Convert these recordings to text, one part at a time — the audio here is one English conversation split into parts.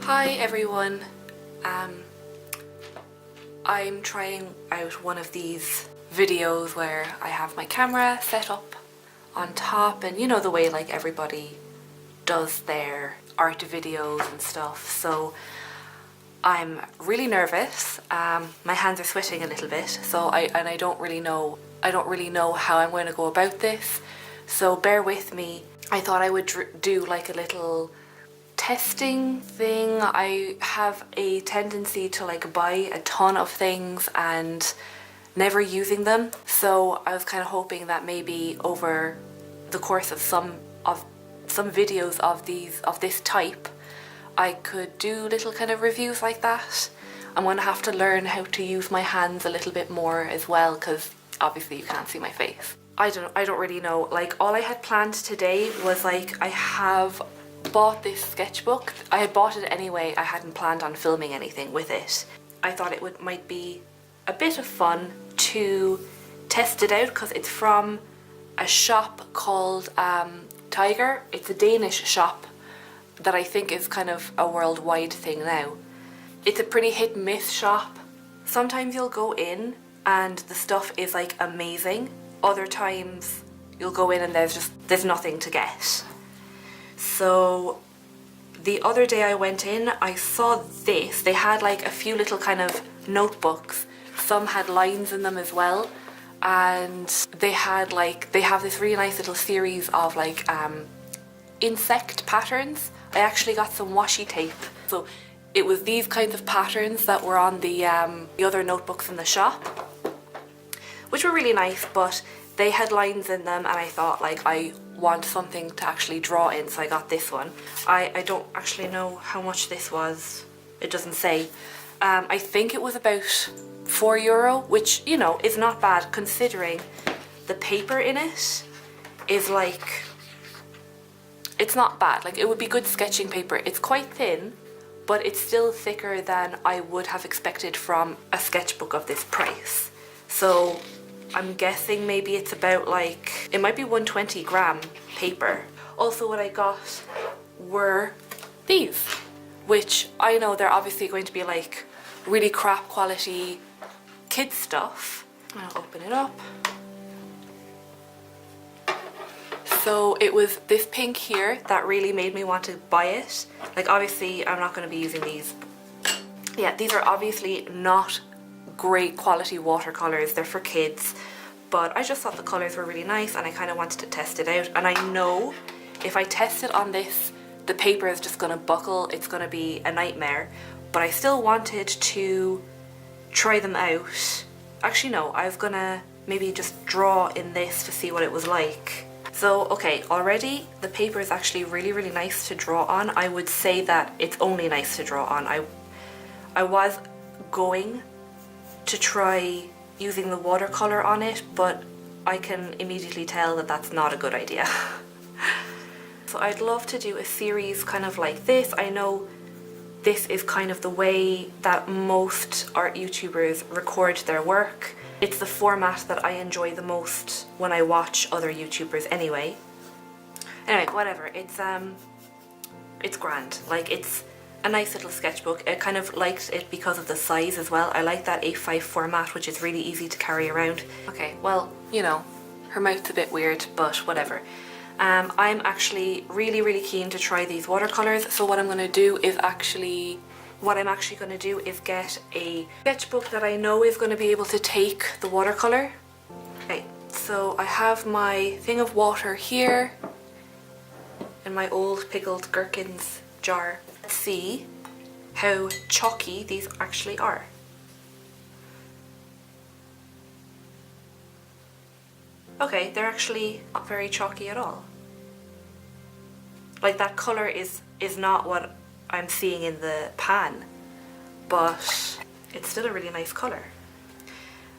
Hi everyone, I'm trying out one of these videos where I have my camera set up on top, and you know the way like everybody does their art videos and stuff, so I'm really nervous. My hands are sweating a little bit, so I don't really know how I'm going to go about this, so bear with me. I thought I would do like a little testing thing. I have a tendency to like buy a ton of things and never using them, so I was kind of hoping that maybe over the course of some videos of this type I could do little kind of reviews like that. I'm going to have to learn how to use my hands a little bit more as well, because obviously you can't see my face. I don't really know, like all I had planned today was like I have bought this sketchbook. I had bought it anyway, I hadn't planned on filming anything with it. I thought it might be a bit of fun to test it out because it's from a shop called Tiger. It's a Danish shop that I think is kind of a worldwide thing now. It's a pretty hit and miss shop. Sometimes you'll go in and the stuff is like amazing. Other times you'll go in and there's nothing to get. So the other day I went in, I saw this. They had like a few little kind of notebooks. Some had lines in them as well. And they have this really nice little series of like insect patterns. I actually got some washi tape. So it was these kinds of patterns that were on the other notebooks in the shop, which were really nice, but they had lines in them and I thought like I want something to actually draw in, so I got this one. I don't actually know how much this was. It doesn't say. I think it was about €4, which, you know, is not bad considering the paper in it is like, it's not bad. Like it would be good sketching paper. It's quite thin, but it's still thicker than I would have expected from a sketchbook of this price. So I'm guessing maybe it's about like, it might be 120 gram paper. Also what I got were these, which I know they're obviously going to be like really crap quality kid stuff. I'll open it up. So it was this pink here that really made me want to buy it. Like obviously I'm not going to be using these. Yeah, these are obviously not great quality watercolors. They're for kids, but I just thought the colors were really nice and I kind of wanted to test it out. And I know if I test it on this, the paper is just going to buckle. It's going to be a nightmare, but I still wanted to try them out. Actually no, I was gonna maybe just draw in this to see what it was like. So okay, already the paper is actually really nice to draw on. I would say that it's only nice to draw on. I was going to try using the watercolor on it, but I can immediately tell that that's not a good idea. So I'd love to do a series kind of like this. I know this is kind of the way that most art YouTubers record their work. It's the format that I enjoy the most when I watch other YouTubers anyway. Anyway, whatever, it's grand. Like it's a nice little sketchbook. I kind of liked it because of the size as well. I like that A5 format, which is really easy to carry around. Okay, well, you know, her mouth's a bit weird, but whatever. I'm actually really keen to try these watercolors. So what I'm going to do is get a sketchbook that I know is going to be able to take the watercolor. Okay, so I have my thing of water here in my old pickled gherkins jar. Let's see how chalky these actually are. Okay, they're actually not very chalky at all. Like that colour is not what I'm seeing in the pan, but it's still a really nice colour.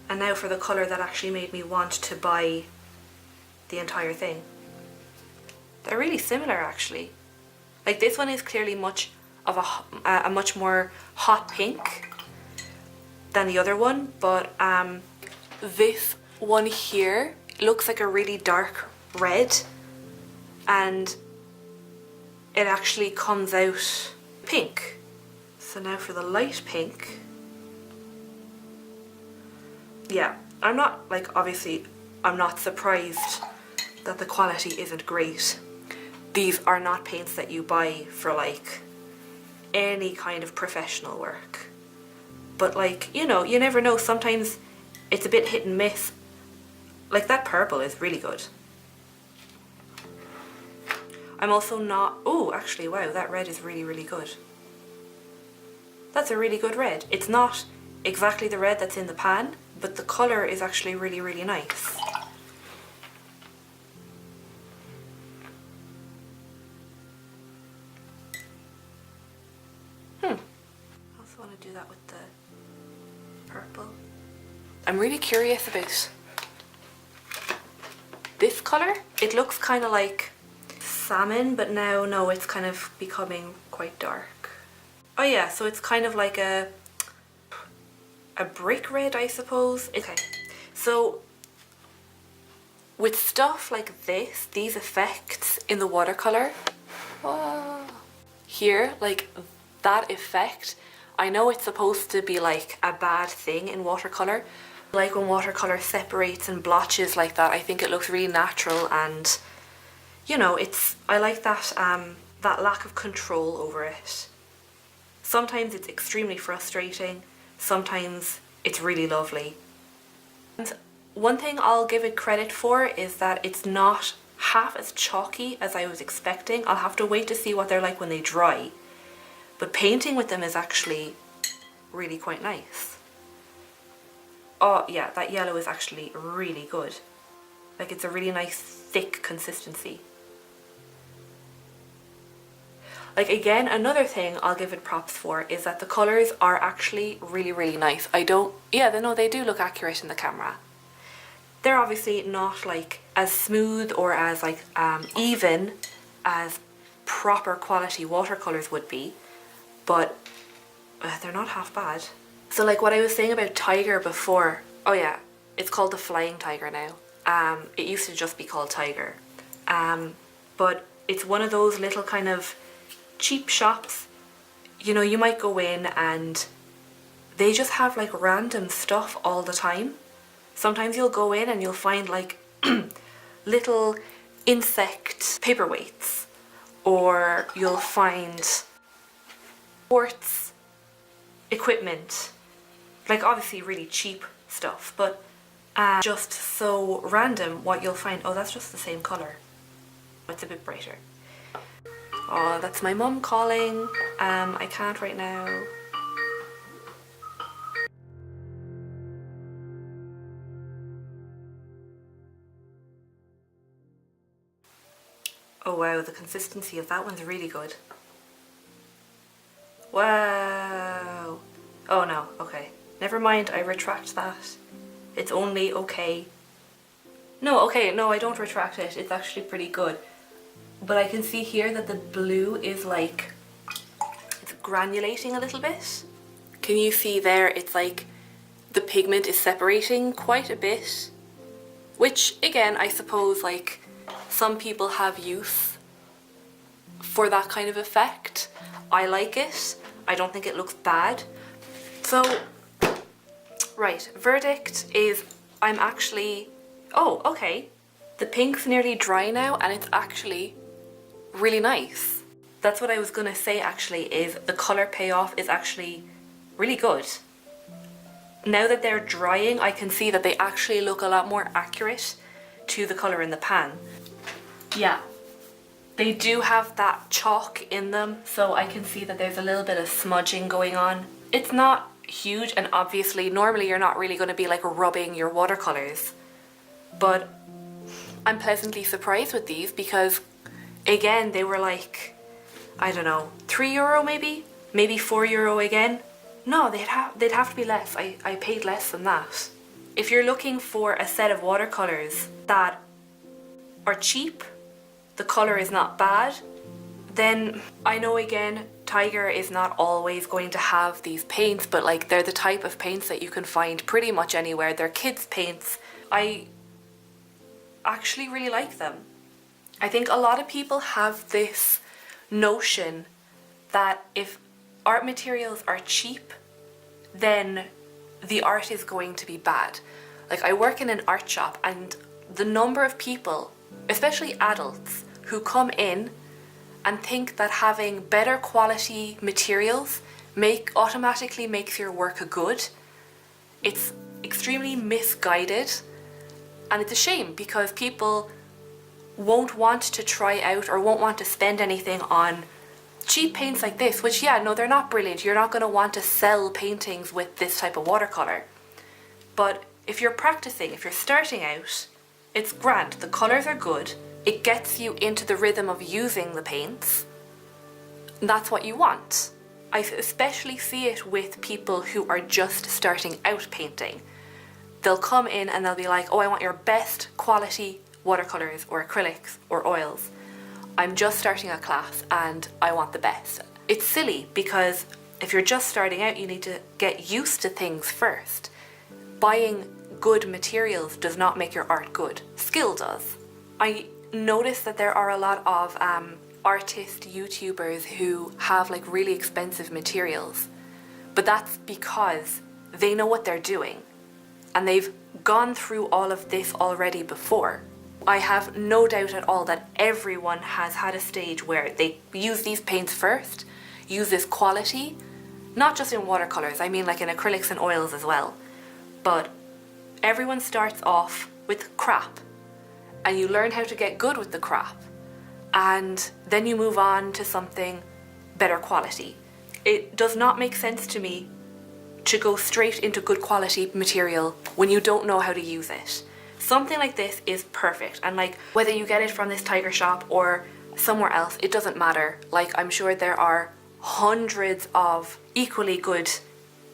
And now for the colour that actually made me want to buy the entire thing. They're really similar actually. Like this one is clearly much more hot pink than the other one, but this one here looks like a really dark red, and it actually comes out pink. So now for the light pink. Yeah, I'm not, like, obviously, I'm not surprised that the quality isn't great. These are not paints that you buy for, like, any kind of professional work. But, like, you know, you never know. Sometimes it's a bit hit and miss. Like, that purple is really good. I'm also not... Oh, actually, wow, that red is really, really good. That's a really good red. It's not exactly the red that's in the pan, but the colour is actually really, really nice. I also want to do that with the purple. I'm really curious about this colour. It looks kind of like salmon, but now, no, it's kind of becoming quite dark. Oh yeah, so it's kind of like a brick red, I suppose. Okay, so with stuff like this, these effects in the watercolour, here, like that effect, I know it's supposed to be like a bad thing in watercolour. Like when watercolour separates and blotches like that, I think it looks really natural, and you know, I like that that lack of control over it. Sometimes it's extremely frustrating, sometimes it's really lovely. And one thing I'll give it credit for is that it's not half as chalky as I was expecting. I'll have to wait to see what they're like when they dry. But painting with them is actually really quite nice. Oh yeah, that yellow is actually really good. Like, it's a really nice thick consistency. Like, again, another thing I'll give it props for is that the colours are actually really, really nice. No, they do look accurate in the camera. They're obviously not like as smooth or as like even as proper quality watercolours would be, but they're not half bad. So like what I was saying about Tiger before, oh yeah, it's called the Flying Tiger now. It used to just be called Tiger. But it's one of those little kind of cheap shops. You know, you might go in and they just have like random stuff all the time. Sometimes you'll go in and you'll find like little insect paperweights, or you'll find sports equipment, like obviously really cheap stuff, but just so random what you'll find. Oh, that's just the same colour. It's a bit brighter. Oh, that's my mum calling. I can't right now. Oh wow, the consistency of that one's really good. Wow. Oh no, okay. Never mind, I retract that. It's only okay. No, okay, no, I don't retract it. It's actually pretty good. But I can see here that the blue is like, it's granulating a little bit. Can you see there? It's like the pigment is separating quite a bit. Which, again, I suppose like some people have use for that kind of effect. I like it. I don't think it looks bad. So, right, verdict is I'm actually... Oh, okay. The pink's nearly dry now and it's actually really nice. That's what I was gonna say actually, is the colour payoff is actually really good. Now that they're drying, I can see that they actually look a lot more accurate to the colour in the pan. Yeah, they do have that chalk in them, so I can see that there's a little bit of smudging going on. It's not huge, and obviously normally you're not really going to be like rubbing your watercolours, but I'm pleasantly surprised with these because again they were like, I don't know, €3 maybe €4 again. No, they'd have to be less. I paid less than that. If you're looking for a set of watercolours that are cheap, the colour is not bad, then I know again Tiger is not always going to have these paints, but like they're the type of paints that you can find pretty much anywhere. They're kids' paints. I actually really like them. I think a lot of people have this notion that if art materials are cheap, then the art is going to be bad. Like, I work in an art shop, and the number of people, especially adults, who come in and think that having better quality materials automatically makes your work good, it's extremely misguided. And it's a shame, because people won't want to try out or won't want to spend anything on cheap paints like this, which, yeah, no, they're not brilliant. You're not going to want to sell paintings with this type of watercolour. But if you're practicing, if you're starting out, it's grand. The colours are good. It gets you into the rhythm of using the paints. And that's what you want. I especially see it with people who are just starting out painting. They'll come in and they'll be like, oh, I want your best quality watercolours or acrylics or oils. I'm just starting a class and I want the best. It's silly, because if you're just starting out, you need to get used to things first. Buying good materials does not make your art good. Skill does. I notice that there are a lot of artist YouTubers who have like really expensive materials, but that's because they know what they're doing and they've gone through all of this already before. I have no doubt at all that everyone has had a stage where they use these paints first, use this quality, not just in watercolours, I mean like in acrylics and oils as well. But everyone starts off with crap, and you learn how to get good with the crap, and then you move on to something better quality. It does not make sense to me to go straight into good quality material when you don't know how to use it. Something like this is perfect, and like whether you get it from this tiger shop or somewhere else, it doesn't matter. Like, I'm sure there are hundreds of equally good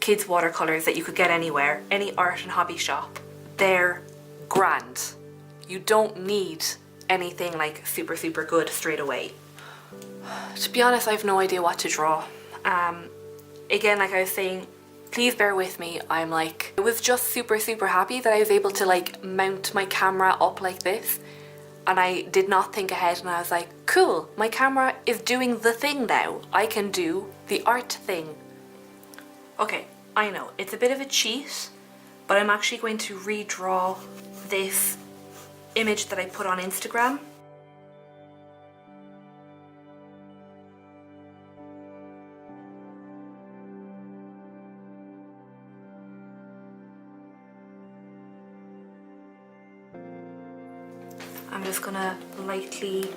kids watercolours that you could get anywhere, any art and hobby shop. They're grand. You don't need anything like super good straight away. To be honest, I have no idea what to draw. Again, like I was saying, please bear with me. I was just super happy that I was able to like mount my camera up like this, and I did not think ahead, and I was like, cool, my camera is doing the thing now. I can do the art thing. Okay, I know, it's a bit of a cheat, but I'm actually going to redraw this image that I put on Instagram. I'm just gonna lightly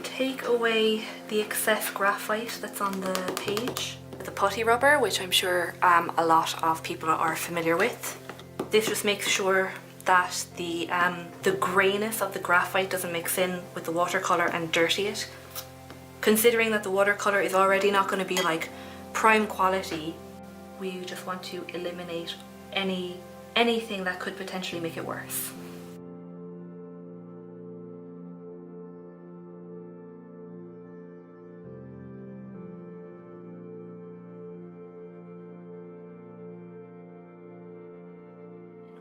take away the excess graphite that's on the page. The putty rubber, which I'm sure a lot of people are familiar with. This just makes sure that the greyness of the graphite doesn't mix in with the watercolour and dirty it. Considering that the watercolour is already not going to be like prime quality, we just want to eliminate anything that could potentially make it worse.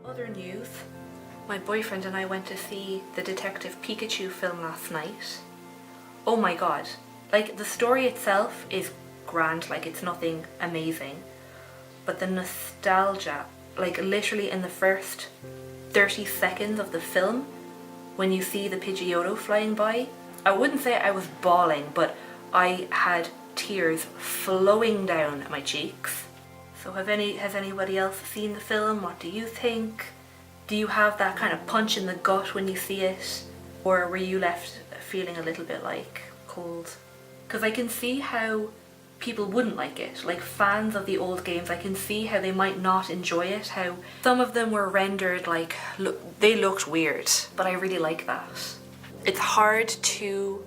Other news, my boyfriend and I went to see the Detective Pikachu film last night. Oh my god, like the story itself is grand, like it's nothing amazing, but the nostalgia, like literally in the first 30 seconds of the film, when you see the Pidgeotto flying by, I wouldn't say I was bawling, but I had tears flowing down my cheeks. So has anybody else seen the film? What do you think? Do you have that kind of punch in the gut when you see it? Or were you left feeling a little bit like cold? Because I can see how people wouldn't like it. Like fans of the old games, I can see how they might not enjoy it. How some of them were rendered like, they looked weird. But I really like that. It's hard to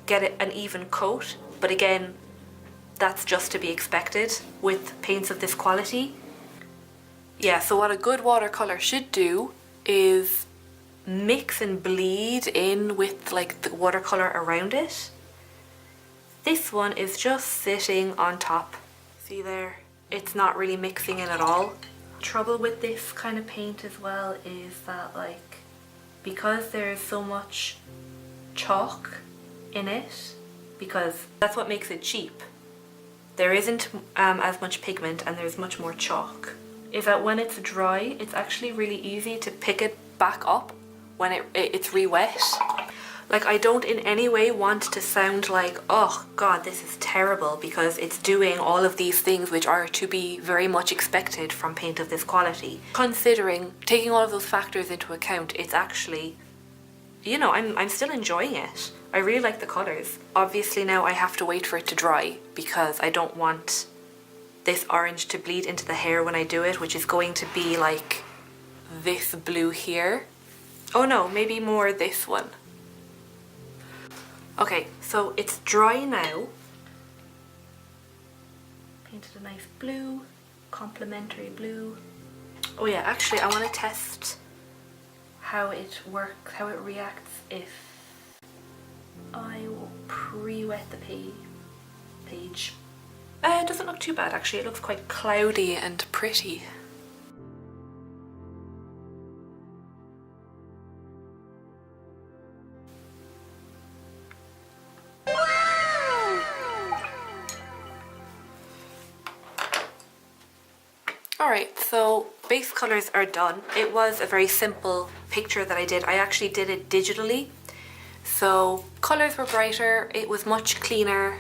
get an even coat, but again, that's just to be expected with paints of this quality. Yeah, so what a good watercolour should do is mix and bleed in with like the watercolour around it. This one is just sitting on top. See there? It's not really mixing in at all. Trouble with this kind of paint as well is that like, because there's so much chalk in it, because that's what makes it cheap. there isn't as much pigment and there's much more chalk, is that when it's dry, it's actually really easy to pick it back up when it's re-wet. Like, I don't in any way want to sound like, oh god, this is terrible, because it's doing all of these things which are to be very much expected from paint of this quality. Considering, taking all of those factors into account, it's actually, you know, I'm still enjoying it. I really like the colours. Obviously now I have to wait for it to dry because I don't want this orange to bleed into the hair when I do it, which is going to be like this blue here. Oh no, maybe more this one. Okay, so it's dry now. Painted a nice blue, complementary blue. Oh yeah, actually I want to test how it works, how it reacts if I will pre-wet the page. It doesn't look too bad actually, it looks quite cloudy and pretty. Alright, so base colours are done. It was a very simple picture that I did. I actually did it digitally. So colours were brighter, it was much cleaner.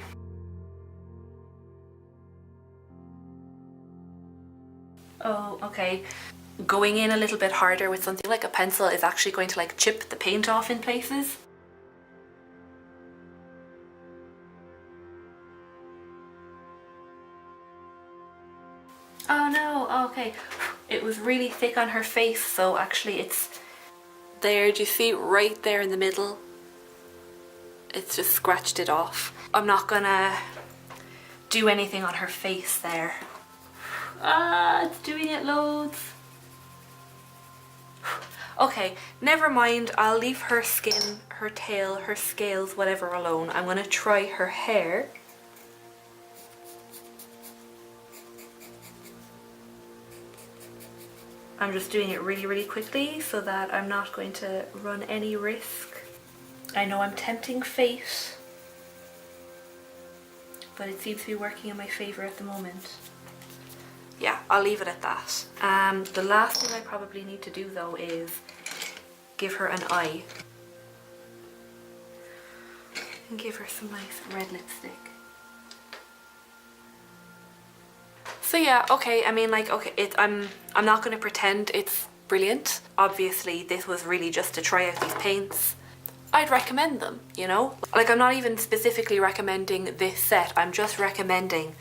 Oh, okay. Going in a little bit harder with something like a pencil is actually going to like chip the paint off in places. Oh no, oh, okay. It was really thick on her face, so actually it's there. Do you see right there in the middle? It's just scratched it off. I'm not gonna do anything on her face there. Ah, it's doing it loads. Okay, never mind. I'll leave her skin, her tail, her scales, whatever alone. I'm gonna try her hair. I'm just doing it really quickly so that I'm not going to run any risk. I know I'm tempting fate, but it seems to be working in my favour at the moment. Yeah, I'll leave it at that. The last thing I probably need to do though is give her an eye. And give her some nice red lipstick. So yeah, okay, I mean like, okay, I'm not going to pretend it's brilliant. Obviously this was really just to try out these paints. I'd recommend them, you know? Like, I'm not even specifically recommending this set, I'm just recommending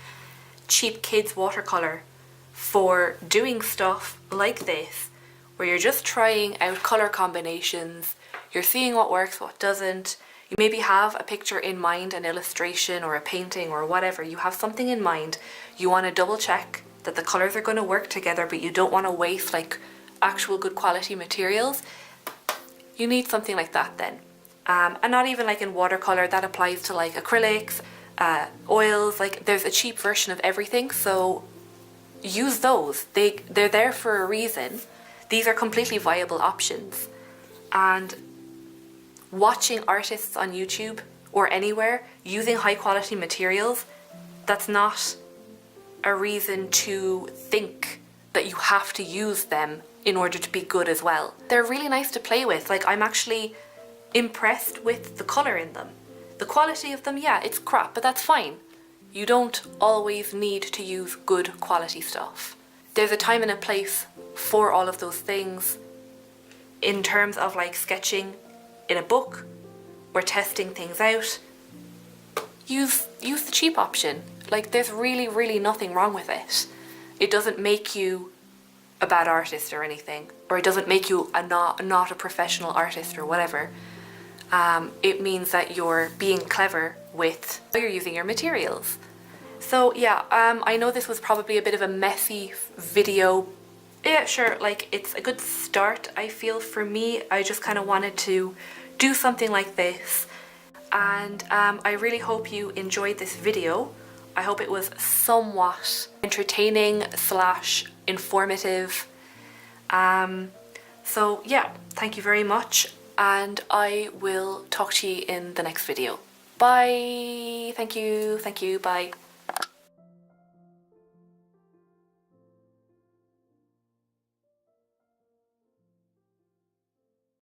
cheap kids watercolour for doing stuff like this, where you're just trying out colour combinations, you're seeing what works, what doesn't. You maybe have a picture in mind, an illustration or a painting or whatever. You have something in mind. You want to double check that the colours are going to work together, but you don't want to waste like actual good quality materials. You need something like that then. And not even like in watercolour, that applies to like acrylics, oils, like there's a cheap version of everything, so use those. They're there for a reason. These are completely viable options. And watching artists on YouTube or anywhere using high quality materials, that's not a reason to think that you have to use them in order to be good as well. They're really nice to play with. Like, I'm actually impressed with the colour in them. The quality of them, yeah, it's crap, but that's fine. You don't always need to use good quality stuff. There's a time and a place for all of those things. In terms of like sketching in a book or testing things out, use the cheap option. Like, there's really nothing wrong with it. It doesn't make you a bad artist or anything, or it doesn't make you not a professional artist or whatever. It means that you're being clever with how you're using your materials. So yeah, I know this was probably a bit of a messy video. Yeah, sure, like it's a good start, I feel. For me, I just kind of wanted to do something like this, and I really hope you enjoyed this video. I hope it was somewhat entertaining / informative. So yeah, thank you very much, and I will talk to you in the next video. Bye. Thank you, bye.